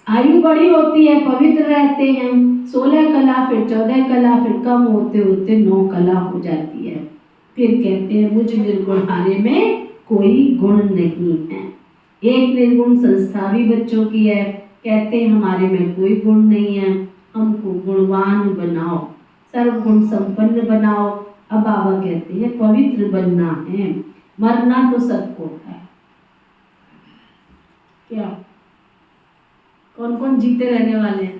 आयु बड़ी होती है, पवित्र रहते हैं, 16 कला, फिर 14 कला, फिर कम होते होते 9 कला हो जाती है। फिर कहते हैं मुझ निर्गुण हारे में कोई गुण नहीं है। एक निर्गुण संस्था भी बच्चों की है, कहते हैं हमारे में कोई गुण नहीं है, हमको गुणवान बनाओ, सर्वगुण संपन्न बनाओ। अब बाबा कहते हैं पवित्र बनना है, मरना तो सबको है। क्या कौन कौन जीते रहने वाले हैं?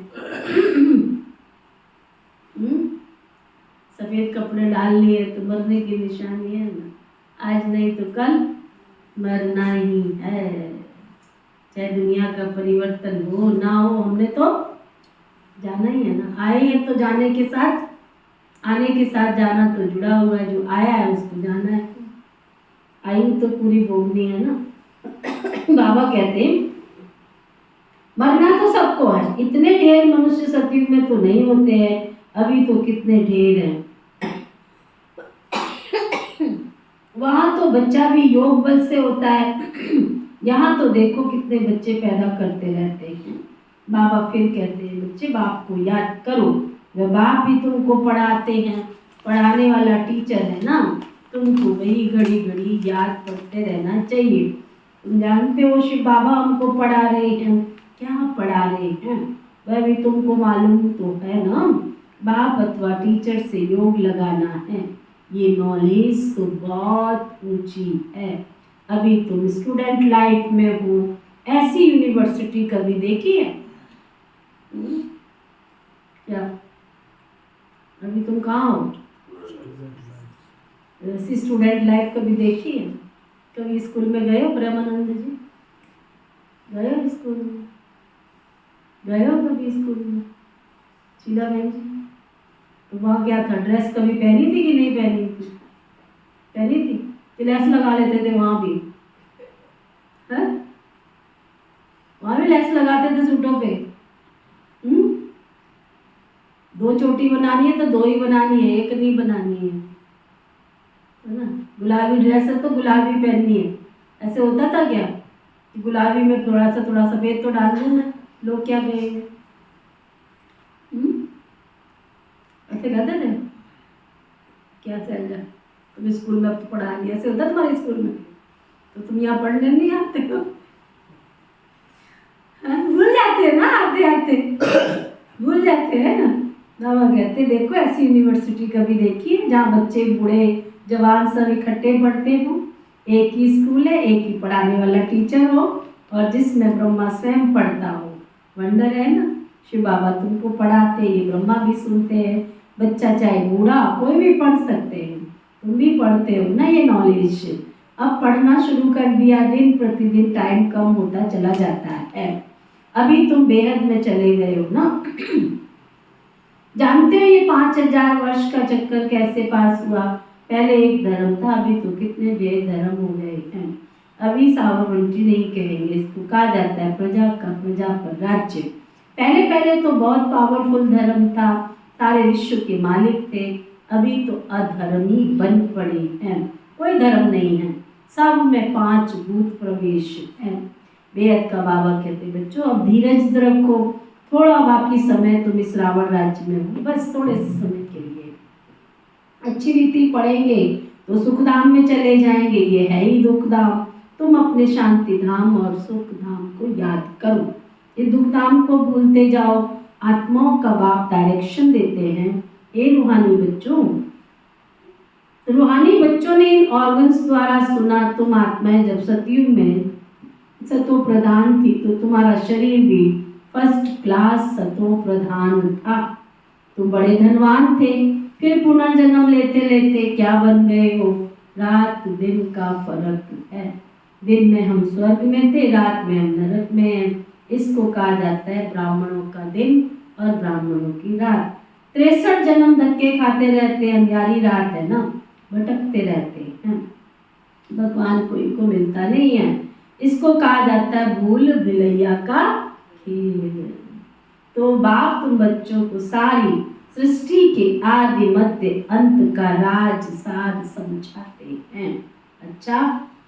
सफेद कपड़े डाल लिए तो मरने की निशानी है ना, आज नहीं तो कल मरना ही है। चाहे दुनिया का परिवर्तन हो ना हो, हमने तो जाना ही है ना। आए हैं तो जाने के साथ, आने के साथ जाना तो जुड़ा हुआ है, जो आया है उसको जाना है, आयु तो पूरी भोगनी है ना। बाबा कहते हैं मरना तो सबको है, इतने ढेर मनुष्य सतयुग में तो नहीं होते हैं, अभी तो कितने ढेर हैं। वहां तो बच्चा भी योग बल से होता है, यहाँ तो देखो कितने बच्चे पैदा करते रहते हैं। बाबा फिर कहते हैं बच्चे बाप को याद करो, वह बाप भी तुमको पढ़ाते हैं, पढ़ाने वाला टीचर है ना, तुमको वही घड़ी घड़ी याद करते रहना चाहिए। तुम जानते हो शिव बाबा हमको पढ़ा रहे हैं, क्या पढ़ा रहे हैं वह भी तुमको मालूम तो है ना। बाप अथवा टीचर से योग लगाना है, ये नॉलेज तो बहुत ऊंची है। अभी तुम स्टूडेंट लाइफ में हो, ऐसी यूनिवर्सिटी कभी देखी है? क्या अभी तुम कहाँ हो? ऐसी स्टूडेंट लाइफ कभी देखी है? कभी स्कूल में गए हो? ब्रह्मानंद जी गए हो स्कूल में? गए हो कभी स्कूल में? शीला बहन जी तो वहाँ क्या था, ड्रेस कभी पहनी थी कि नहीं पहनी थी? पहनी थी कि लेस लगा लेते थे वहाँ भी? है वहाँ भी लेस लगाते थे सूटों पे? 2 चोटी बनानी है तो 2 ही बनानी है, एक नहीं बनानी है ना। गुलाबी ड्रेस है तो गुलाबी पहननी है, ऐसे होता था क्या? गुलाबी में थोड़ा सफेद तो डाल देना, लोग क्या कहेंगे? ऐसे कहते थे क्या? चल जा तुम स्कूल में तो पढ़ा लिया, ऐसे होता तुम्हारे स्कूल में? तो तुम यहाँ पढ़ने नहीं आते हो? भूल जाते हैं ना, आते आते भूल जाते हैं ना। बाबा कहते देखो ऐसी यूनिवर्सिटी कभी देखी है जहाँ बच्चे बूढ़े जवान सब इकट्ठे पढ़ते हो, एक ही स्कूल है, एक ही पढ़ाने वाला टीचर हो, और जिसमें ब्रह्मा स्वयं पढ़ता हो। वंडर है ना, शिव बाबा तुमको पढ़ाते, ये ब्रह्मा भी सुनते हैं, बच्चा चाहे बूढ़ा कोई भी पढ़ सकते हैं, तुम भी पढ़ते हो ना ये नॉलेज। अब पढ़ना शुरू कर दिया, दिन प्रतिदिन टाइम कम होता चला जाता है। अभी तुम बेहद में चले गए हो ना। जानते हो ये 5000 वर्ष का चक्कर कैसे पास हुआ? पहले एक धर्म था, अभी तो कितने ढेर धर्म हो गए हैं। अभी सावर्निटी नहीं कहेंगे, इसको कहा जाता है प्रजा का प्रजा पर राज्य। पहले पहले तो बहुत पावरफुल धर्म था, सारे विश्व के मालिक थे। अभी तो अधर्मी बन पड़े हैं, कोई धर्म नहीं है, सब में 5 भूत प्रवेश है। बेहद का बाबा कहते बच्चों अब धीरज रखो, थोड़ा बाकी समय तुम इस रावण राज्य में हो, बस थोड़े से समय के लिए अच्छी रीति पढ़ेंगे तो सुखधाम में चले जाएंगे, ये है ही दुखधाम। तुम अपने शांति धाम और सुख धाम को याद करो, ये दुखधाम को भूलते जाओ। आत्माओं का बाप डायरेक्शन देते हैं, ये रूहानी बच्चों, रूहानी बच्चों ने इन ऑर्गन्स द्वारा सुना, तुम आत्माएं जब सतयुग में सतो प्रधान थी तो तुम्हारा शरीर भी फर्स्ट क्लास सतो प्रधान था, तुम बड़े धनवान थे, फिर पुनर्जन्म लेते लेते क्या बन गए हो? रात दिन का फर्क है, दिन में हम स्वर्ग में थे, रात में हम नरक में हैं। इसको कहा जाता है ब्राह्मणों का दिन और ब्राह्मणों की रात। 63 जन्म धक्के खाते रहते हैं, अंधियारी रात है ना, भटकते रहते हैं, भगवान कोई को मिलता नहीं है। इसको कहा जाता है भूल भुलैया का खेल। तो बाप तुम बच्चों को सारी सृष्टि के आदि मध्य अंत का राज साध समझाते हैं। अच्छा,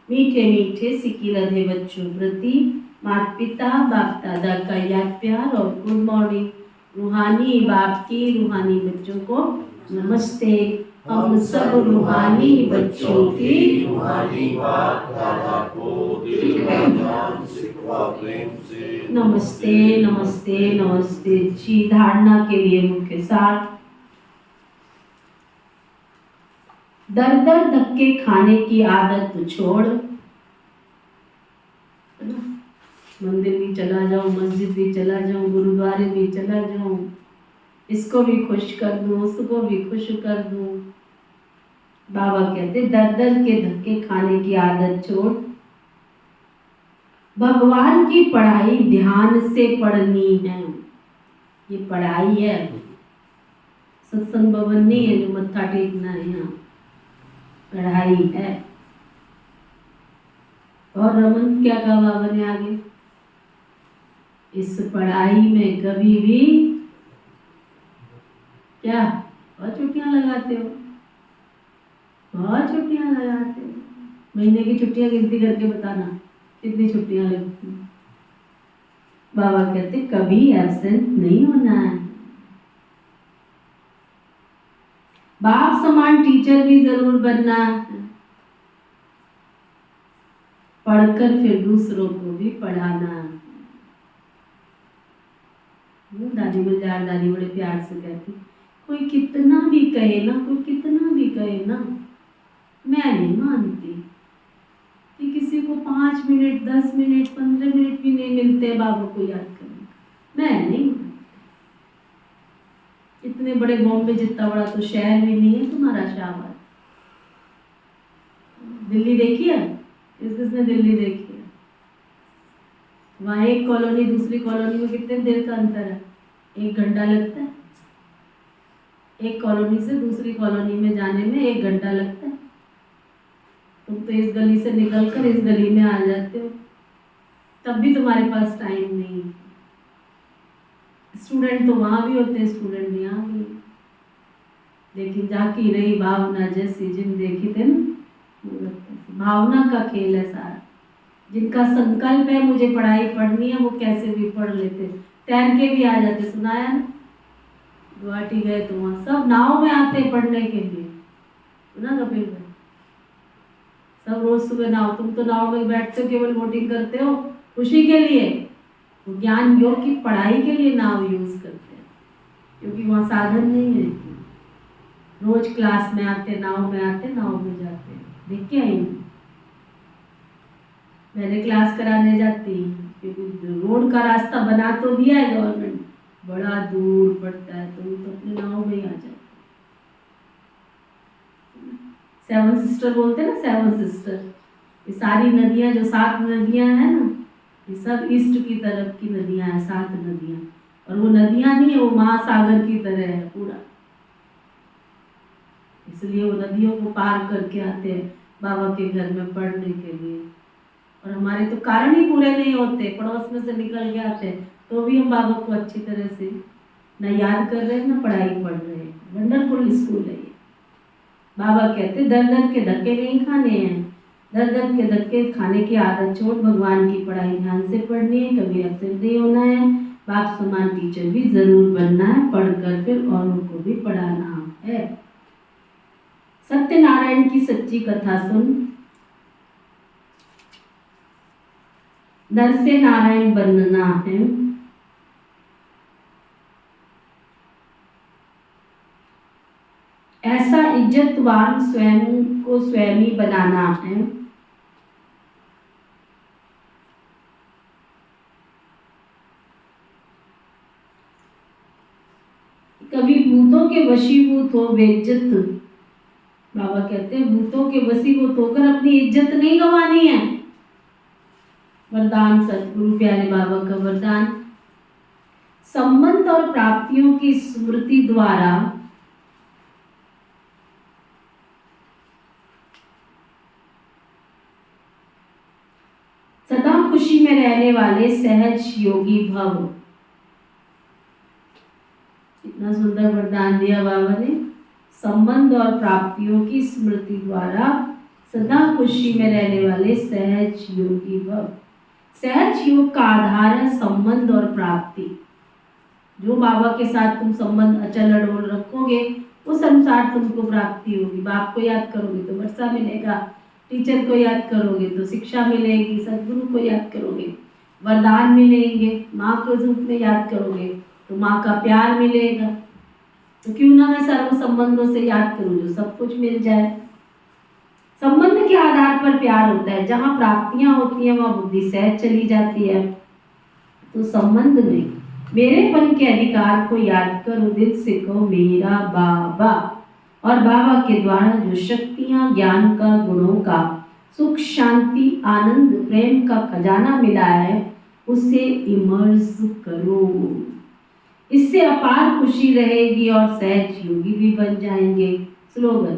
मीठे मीठे सिक्की रधे बच्चों प्रति माता पिता बाप दादा का याद प्यार और गुड मॉर्निंग। रूहानी बाप की रूहानी बच्चों को नमस्ते। हम सब रूहानी बच्चों की रूहानी बाप दादा को दिल का ज्ञान सिखवा प्रेम से नमस्ते नमस्ते नमस्ते जी। धारणा के लिए मुख्य सार, दर दर धक्के खाने की आदत तो छोड़। मंदिर भी चला जाऊं, मस्जिद भी चला जाऊं, गुरुद्वारे भी चला जाऊं, इसको भी खुश कर दूं, उसको भी खुश कर दूं। बाबा कहते दर दर के धक्के खाने की आदत छोड़, भगवान की पढ़ाई ध्यान से पढ़नी है। ये पढ़ाई है, सत्संग भवन नहीं है जो मत्था टेकना है, यहाँ पढ़ाई है। और रमन क्या कहा बाबा ने आगे, इस पढ़ाई में कभी भी क्या बहुत छुट्टियां लगाते हो, बहुत छुट्टियां लगाते हो। महीने की छुट्टियां गिनती करके बताना कितनी छुट्टियां लगती हैं। बाबा कहते कभी एब्सेंट नहीं होना है। बाप समान टीचर भी जरूर बनना है, पढ़कर फिर दूसरों को भी पढ़ाना है। दादी गुलजार दादी बड़े प्यार से कहती, कोई कितना भी कहे ना, कोई कितना भी कहे ना, मैं नहीं मानती कि किसी को 5 मिनट 10 मिनट 15 मिनट भी नहीं मिलते बाबा को याद करने का। मैं नहीं मानती। इतने बड़े बॉम्बे जितना बड़ा तो शहर भी नहीं है तुम्हारा शाहबाद। दिल्ली देखी है? किसने दिल्ली देखी है? वहाँ एक कॉलोनी दूसरी कॉलोनी में कितने देर का अंतर है? 1 घंटा लगता है। एक कॉलोनी से दूसरी कॉलोनी में जाने में 1 घंटा लगता है। तुम तो इस गली से निकलकर इस गली में आ जाते हो, तब भी तुम्हारे पास टाइम नहीं है। स्टूडेंट तो वहाँ भी होते हैं, स्टूडेंट यहाँ भी। लेकिन जाकी रही भावना जैसी जिन देखी थे ना, भावना का खेल है सारा। जिनका संकल्प है मुझे पढ़ाई पढ़नी है, वो कैसे भी पढ़ लेते, तैर के भी आ जाते। सुनाया ना, गुवाहाटी गए तो वहाँ सब नाव में आते हैं पढ़ने के लिए, सुना कपिल भाई? सब रोज सुबह नाव, तुम तो नाव में बैठते हो, केवल वोटिंग करते हो खुशी के लिए। वो ज्ञान योग की पढ़ाई के लिए नाव यूज करते हैं, क्योंकि वहाँ साधन नहीं है। रोज क्लास में आते, नाव में आते, नाव में जाते। देख के आई मैंने क्लास कराने जाती, क्योंकि रोड का रास्ता बना तो दिया है गवर्नमेंट, बड़ा दूर पड़ता है, तो अपने नाव में ही आ जाते। 7 सिस्टर बोलते हैं ना, 7 सिस्टर। ये सारी नदियाँ जो 7 नदियाँ हैं ना, ये सब ईस्ट की तरफ की नदियाँ हैं, 7 नदियाँ। और वो नदियाँ नहीं है, वो महासागर की तरह है पूरा। इसलिए वो नदियों को पार करके आते हैं बाबा के घर में पढ़ने के लिए। और हमारे तो कारण ही पूरे नहीं होते, पड़ोस में से निकल के आते हैं, तो भी हम बाबा को अच्छी तरह से न याद कर रहे हैं न पढ़ाई पढ़ रहे हैं। वंडरफुल स्कूल है ये। बाबा कहते दर दर के धक्के नहीं खाने हैं, दर दर के धक्के खाने की आदत छोड़, भगवान की पढ़ाई ध्यान से पढ़नी है, कभी एब्सेंट नहीं होना है, बाप समान टीचर भी जरूर बनना है, पढ़कर फिर औरों को भी पढ़ाना है। सत्यनारायण की सच्ची कथा सुन, नर से नारायण बनना है। ऐसा इज्जतवान स्वयं को स्वयं ही बनाना है। कभी भूतों के वशीभूत हो बेइज्जत। बाबा कहते हैं भूतों के वशीभूत होकर अपनी इज्जत नहीं गंवानी है। वरदान सतगुरु प्यारे बाबा का वरदान, संबंध और प्राप्तियों की स्मृति द्वारा सदा खुशी में रहने वाले सहज योगी भव। इतना सुंदर वरदान दिया बाबा ने। संबंध और प्राप्तियों की स्मृति द्वारा सदा खुशी में रहने वाले सहज योगी भव। सहज योग का आधार है संबंध और प्राप्ति। जो बाबा के साथ तुम संबंध अचल अडोल रखोगे उस अनुसार तुमको प्राप्ति होगी। बाप को याद करोगे तो वर्षा मिलेगा, टीचर को याद करोगे तो शिक्षा मिलेगी, सद्गुरु को याद करोगे वरदान मिलेंगे, माँ के रूप में याद करोगे तो माँ का प्यार मिलेगा। तो क्यों ना मैं सर्व संबंधों से याद करूँ जो सब कुछ मिल जाए। संबंध के आधार पर प्यार होता है। जहाँ प्राप्तियां होती हैं वहाँ बुद्धि सहज चली जाती है। तो संबंध में मेरेपन के अधिकार को याद करो, दिल से कहो मेरा बाबा। और बाबा के द्वारा जो शक्तियां, ज्ञान का, गुणों का, सुख, शांति, आनंद, प्रेम का खजाना मिला है उसे इमर्ज करो। इससे अपार खुशी रहेगी और सहज योगी भी बन जाएंगे। स्लोगन,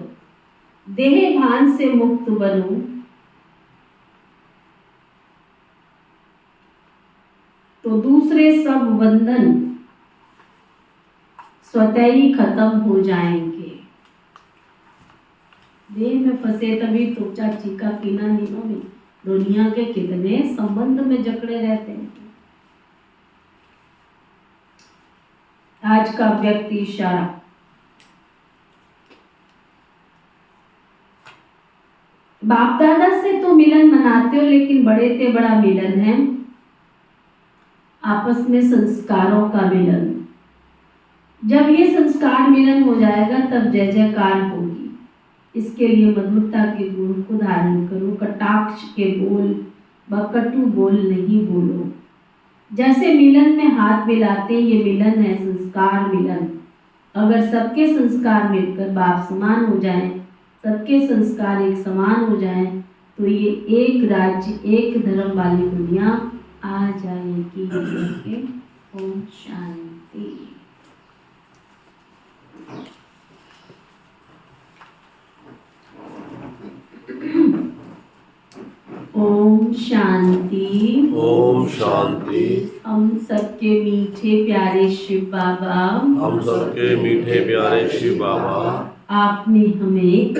देह भान से मुक्त बनो, तो दूसरे सब बंधन स्वतः ही खत्म हो जाएंगे। देह में फंसे तभी तो चाची का पीना नीनो में दुनिया के कितने संबंध में जकड़े रहते हैं। आज का व्यक्ति इशारा, बाप दादा से तो मिलन मनाते हो लेकिन बड़े से बड़ा मिलन है आपस में संस्कारों का मिलन। जब ये संस्कार मिलन हो जाएगा तब जय जयकार होगी। इसके लिए मधुरता के गुण को धारण करो, कटाक्ष के बोल बकटू बोल नहीं बोलो। जैसे मिलन में हाथ मिलाते ये मिलन है संस्कार मिलन। अगर सबके संस्कार मिलकर बाप समान हो जाएं, सबके संस्कार एक समान हो जाएं, तो ये एक राज्य एक धर्म वाली दुनिया आ जाएगी। ओम शांति। ओम शांति। ओम शांति। हम सबके मीठे प्यारे शिव बाबा, हम सबके मीठे प्यारे शिव बाबा, आपने हमें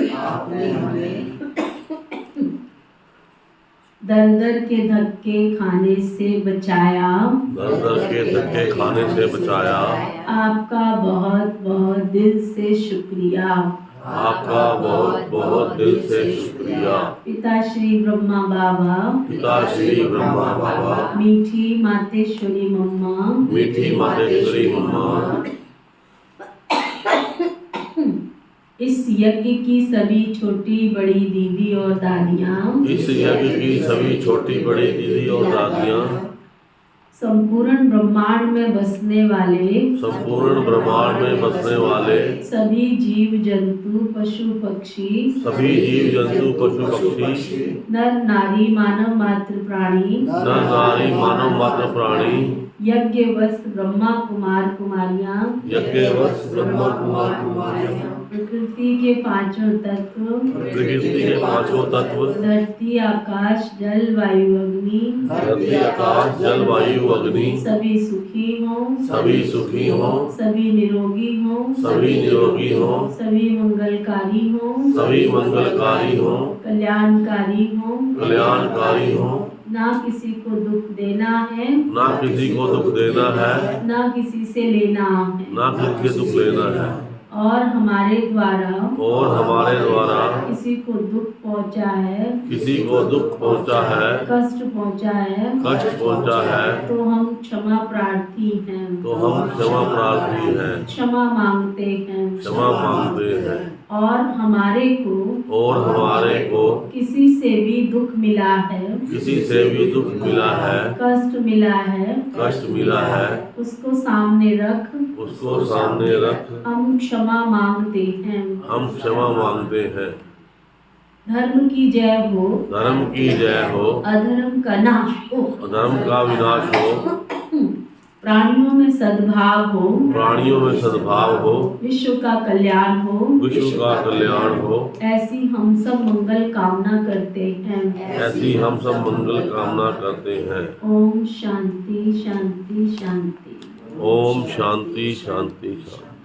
दर दर के धक्के खाने से बचाया। दर दर के धक्के खाने से बचाया। आपका बहुत बहुत दिल से शुक्रिया। आपका बहुत बहुत दिल से शुक्रिया। पिता श्री ब्रह्मा बाबा, पिता श्री ब्रह्मा बाबा, मीठी मातेश्वरी मम्मा, मीठी मातेश्वरी मम्मा, इस यज्ञ की सभी छोटी बड़ी दीदी और दादियाँ, इस यज्ञ की सभी छोटी बड़ी दीदी और दादियाँ, संपूर्ण ब्रह्मांड में बसने वाले, संपूर्ण ब्रह्मांड में बसने वाले, सभी जीव जंतु पशु पक्षी, सभी जीव जंतु पशु पक्षी, नर नारी मानव मात्र प्राणी, नर नारी मानव मात्र प्राणी, यज्ञवश ब्रह्मा कुमार कुमारियाँ, यज्ञवश ब्रह्मा कुमार कुमारियाँ, प्रकृति के पांचों तत्व, प्रकृति के पांचों तत्व, धरती आकाश जल वायु अग्नि, धरती आकाश जल वायु अग्नि, सभी सुखी हो, सभी सुखी हो, सभी निरोगी हो, सभी निरोगी हो, सभी मंगलकारी हो, सभी मंगलकारी हो, कल्याणकारी हो, कल्याणकारी हो, ना किसी को दुख देना है, ना किसी को दुख देना है, ना किसी से लेना है, ना किसी से दुख लेना है, और हमारे द्वारा किसी को दुख पहुंचा है, किसी को दुख पहुंचा है, कष्ट पहुंचा है, कष्ट पहुंचा है, तो हम क्षमा प्रार्थी हैं, तो हम क्षमा प्रार्थी हैं, क्षमा मांगते हैं, क्षमा मांगते हैं, और हमारे को किसी से भी दुख मिला है, किसी से भी दुख मिला है, कष्ट मिला है, कष्ट मिला है, उसको सामने रख, उसको सामने रख हम क्षमा मांगते हैं। हम क्षमा मांगते हैं। धर्म की जय हो, धर्म की जय हो, अधर्म का नाश हो, धर्म का विनाश हो, प्राणियों में सद्भाव हो, प्राणियों में सद्भाव हो, विश्व का कल्याण हो, विश्व का कल्याण हो, ऐसी हम सब मंगल कामना करते हैं। ऐसी हम सब मंगल कामना करते हैं। ओम शांति शांति शांति। ओम शांति शांति शांति।